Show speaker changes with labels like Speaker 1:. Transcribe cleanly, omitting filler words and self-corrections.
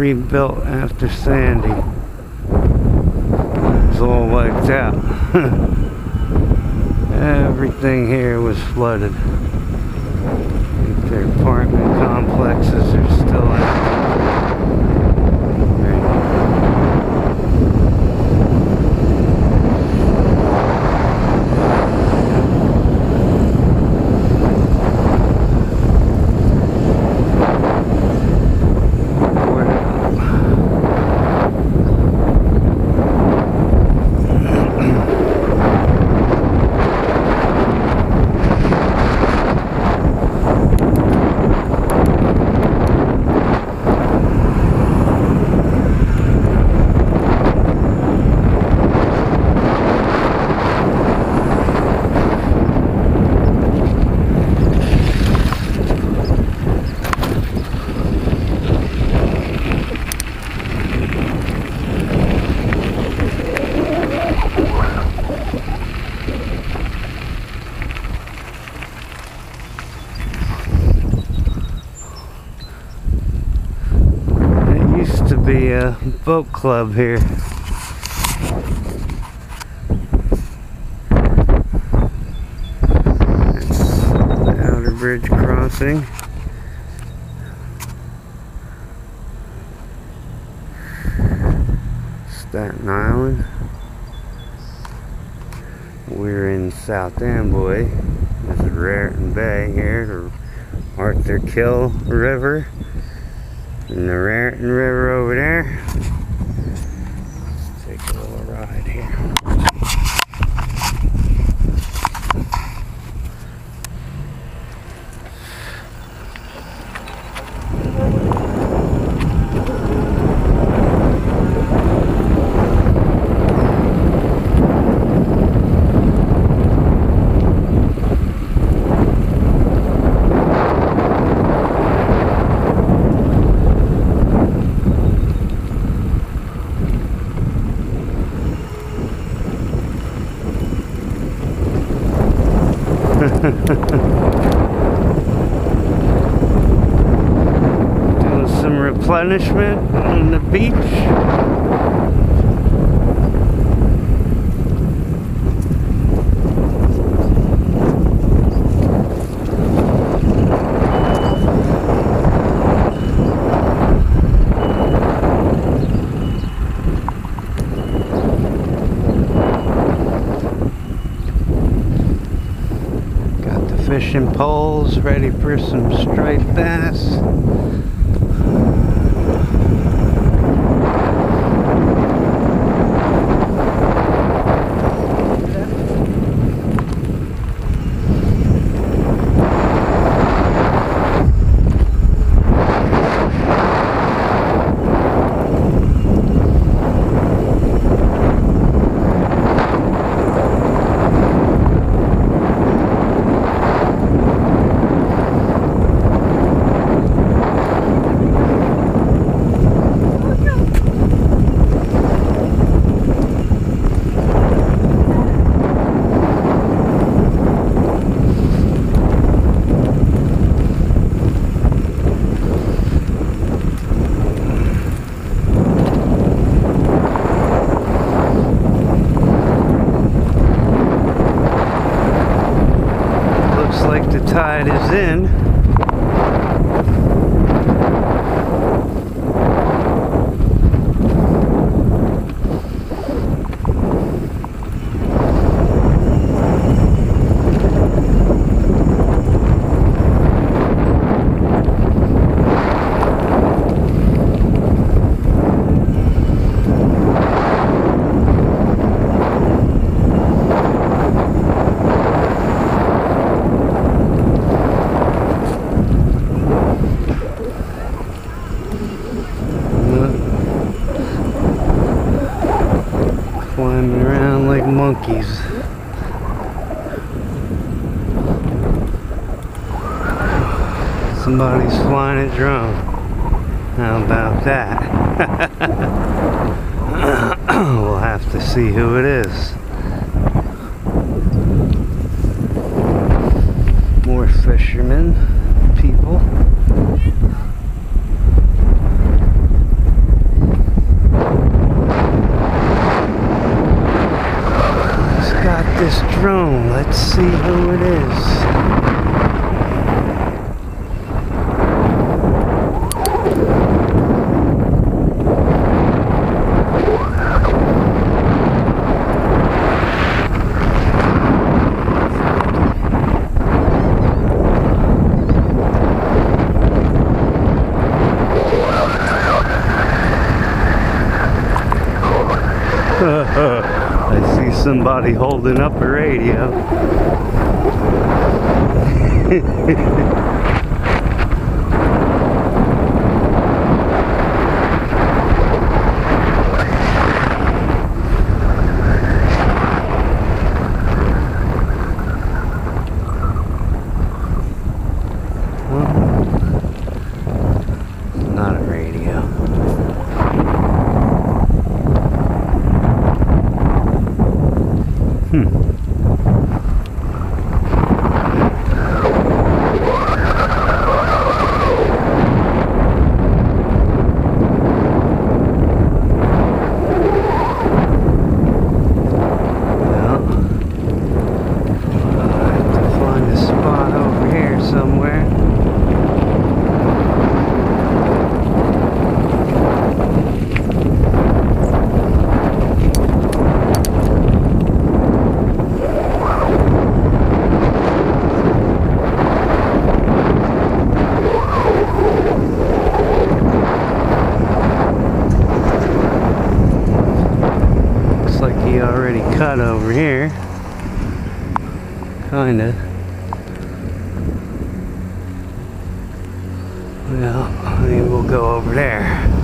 Speaker 1: rebuilt after Sandy. It's all wiped out. Everything here was flooded. Their apartment complexes are still out. Be a boat club here. The outer bridge crossing. Staten Island. We're in South Amboy. This is Raritan Bay here, the Arthur Kill River. And the Raritan River over there. Let's take a little ride here. Doing some replenishment on the beach. Fishing poles ready for some striped bass. Tide is in. Climbing around like monkeys. Somebody's flying a drone. How about that? We'll have to see who it is. More fishermen, people. somebody holding up a radio. Not a radio. Already cut over here, kinda. Well, maybe we'll go over there.